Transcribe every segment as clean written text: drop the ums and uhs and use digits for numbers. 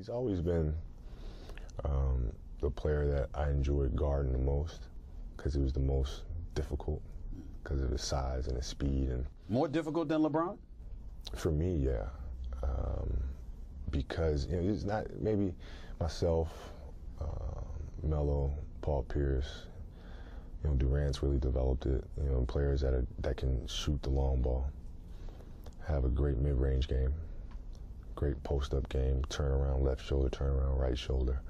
He's always been the player that I enjoyed guarding the most because it was the most difficult because of his size and his speed. And more difficult than LeBron? For me, yeah. Because, you know, it's not maybe myself, Melo, Paul Pierce, you know, Durant's really developed it. You know, players that can shoot the long ball, have a great mid-range game, great post-up game, turn around left shoulder, turn around right shoulder.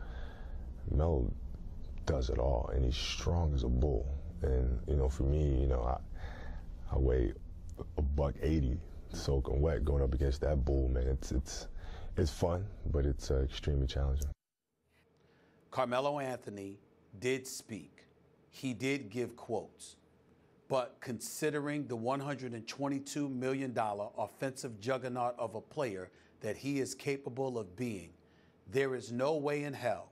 Melo does it all, and he's strong as a bull. And, you know, for me, you know, I weigh $180, soaking wet, going up against that bull, man. It's fun, but it's extremely challenging. Carmelo Anthony did speak. He did give quotes. But considering the $122 million offensive juggernaut of a player that he is capable of being, there is no way in hell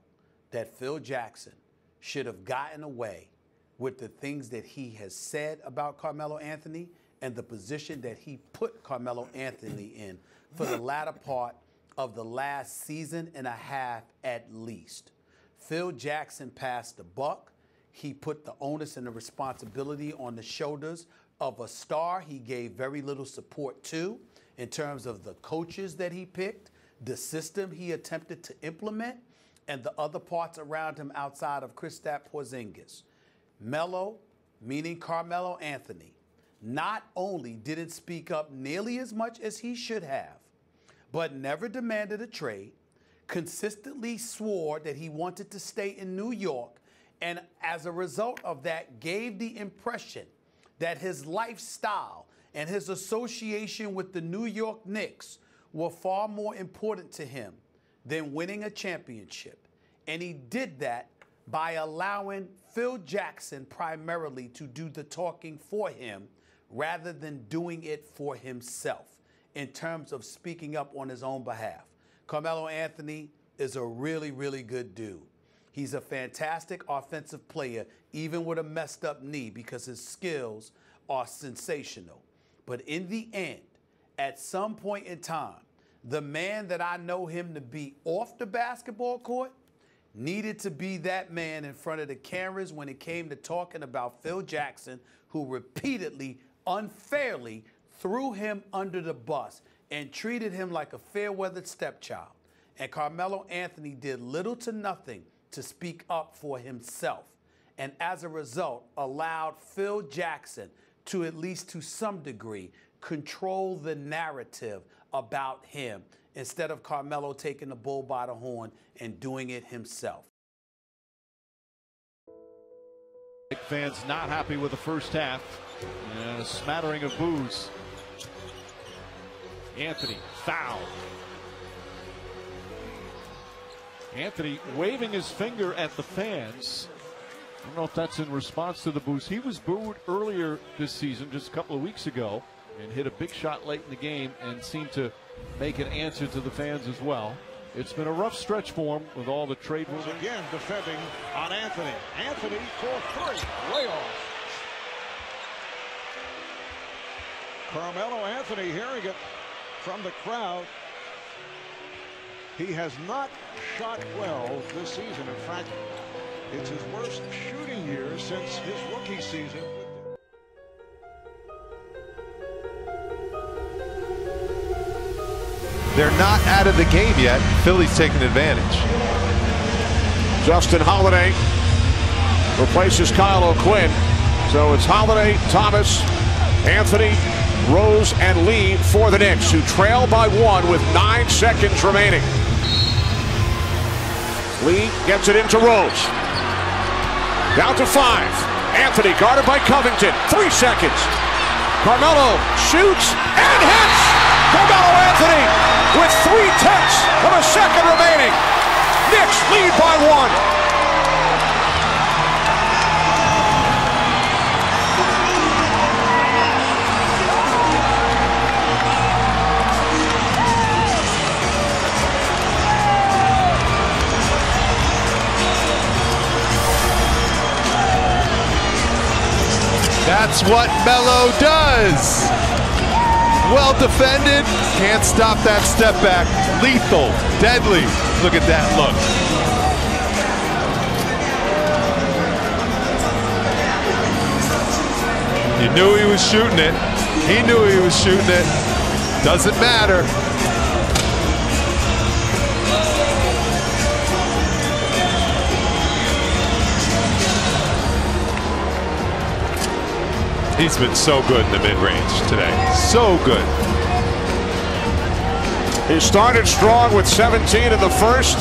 that Phil Jackson should have gotten away with the things that he has said about Carmelo Anthony and the position that he put Carmelo Anthony in for the latter part of the last season and a half at least. Phil Jackson passed the buck. He put the onus and the responsibility on the shoulders of a star he gave very little support to in terms of the coaches that he picked, the system he attempted to implement, and the other parts around him outside of Kristaps Porzingis. Melo, meaning Carmelo Anthony, not only didn't speak up nearly as much as he should have, but never demanded a trade, consistently swore that he wanted to stay in New York, and as a result of that gave the impression that his lifestyle and his association with the New York Knicks were far more important to him than winning a championship. And he did that by allowing Phil Jackson primarily to do the talking for him rather than doing it for himself in terms of speaking up on his own behalf. Carmelo Anthony is a really, really good dude. He's a fantastic offensive player, even with a messed up knee, because his skills are sensational. But in the end, at some point in time, the man that I know him to be off the basketball court needed to be that man in front of the cameras when it came to talking about Phil Jackson, who repeatedly, unfairly threw him under the bus and treated him like a fair-weathered stepchild. And Carmelo Anthony did little to nothing to speak up for himself, and as a result allowed Phil Jackson to, at least to some degree, control the narrative about him instead of Carmelo taking the bull by the horn and doing it himself. Fans not happy with the first half, and a smattering of boos. Anthony fouled. Anthony waving his finger at the fans. I don't know if that's in response to the boos. He was booed earlier this season, just a couple of weeks ago, and hit a big shot late in the game and seemed to make an answer to the fans as well. It's been a rough stretch for him with all the trade rumors. Again defending on Anthony. Anthony for three. Way off. Carmelo Anthony hearing it from the crowd. He has not shot well this season. In fact, it's his worst shooting year since his rookie season. They're not out of the game yet. Philly's taking advantage. Justin Holiday replaces Kyle O'Quinn. So it's Holiday, Thomas, Anthony, Rose, and Lee for the Knicks, who trail by 1 with 9 seconds remaining. Lee gets it into Rose. Down to 5. Anthony guarded by Covington. 3 seconds. Carmelo shoots and hits. Carmelo Anthony with 3/10 of a second remaining. Knicks lead by 1. That's what Melo does. well defended. Can't stop that step back. Lethal, deadly. Look at that look. You knew he was shooting it. He knew he was shooting it. Doesn't matter. He's been so good in the mid-range today. So good. He started strong with 17 in the first,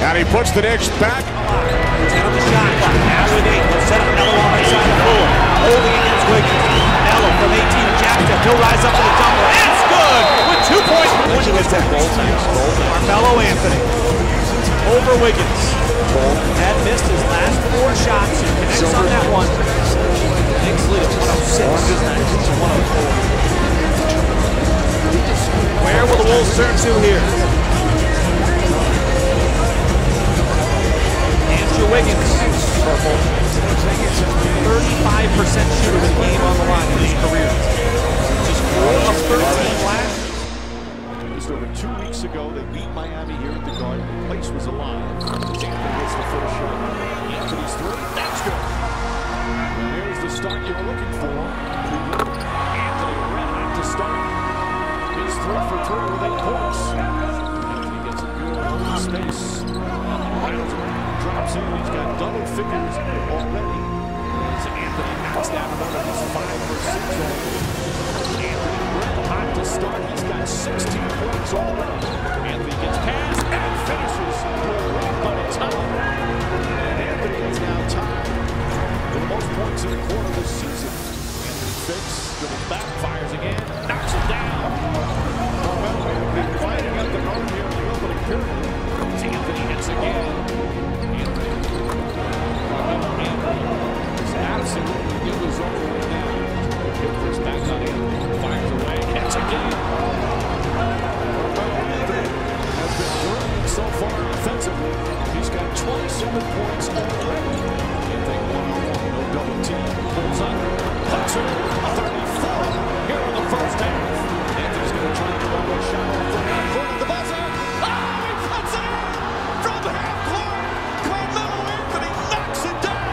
and he puts the Knicks back. 10 on the shot clock. Now with 8. He'll set up Melo on the side of the floor. Holding against Wiggins. Melo from 18. Jack step. He'll rise up for the jumper. It's good with 2 points. Pushing attack. Carmelo Anthony. Over Wiggins. Had missed his last 4 shots. He connects on that one. Knicks lead at 106 to 104. Where will the Wolves turn to here? Wiggins, purple, 35% shooter with the game on the line in his career. Just 4 of 13 last. Just over 2 weeks ago, they beat Miami here at the Garden. The place was alive. Anthony hits the first shot. Anthony's through. That's good. And here's the start you were looking for. Anthony red hot to start. He's 3 for 3 with 8 points. Anthony gets a good open space. Drops in. He's got double figures already. As Anthony knocks down another. He's 5 for 6 already. Anthony red hot to start. He's got 16 points already. Anthony gets past and finishes right on time. And Anthony is now tied for the most points in a quarter this season. Anthony fakes, dribbles back, fires again, knocks it down. Carmelo Anthony fighting up the guard here in the opening period. Anthony hits again. Absolutely, it was over right now. Hits back on Anthony, fires away, hits again. Anthony has been brilliant so far offensively. He's got 27 points already. Anthony one-on-one, no double team, pulls up, puts it, 34 here in the first half. Anthony's going to try to get one shot on the front of the buzzer. Oh, he puts it in from half court. Carmelo Anthony knocks it down.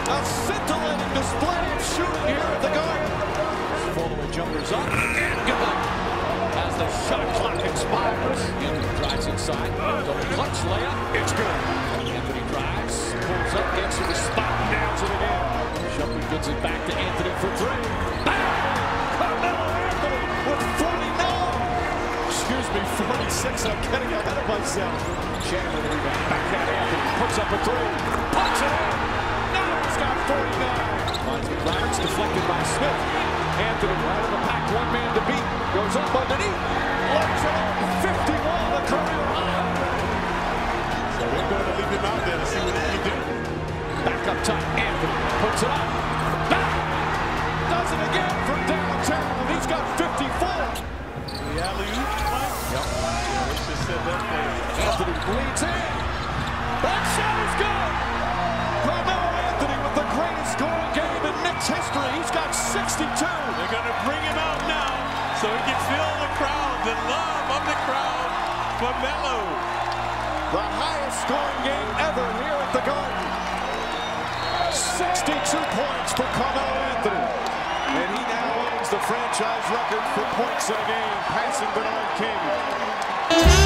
A scintillating display of shooting here at the Garden. Following jumpers up and good. As the shot clock expires, Anthony drives inside. Double clutch layup. It's good. Anthony drives, pulls up, gets to the spot, nails it again. Shumpert gets it back to Anthony for 3. Bang! Carmelo Anthony with 49. Excuse me, 46. I'm getting ahead of myself. Chandler rebound. Back at Anthony. Puts up a 3. Puts it in. He's got 49. Roberts deflected by Smith. Anthony right on the pack, one man to beat. Goes up underneath. Lays it in. 51, a career high. So they're going to leave him out there to see what he can do. Back up top, Anthony puts it up. Back. Does it again from downtown, and he's got 54. The alley-oop, Mike? Yep. Let's just set that play. Anthony bleeds in. That shot is good. Carmelo Anthony with the greatest scoring game in Knicks history. He's got 62. They're going to bring him out now so he can feel the crowd, the love of the crowd for Melo. The highest scoring game ever here at the Garden. 62 points for Carmelo Anthony. And he now owns the franchise record for points in a game, passing Bernard King.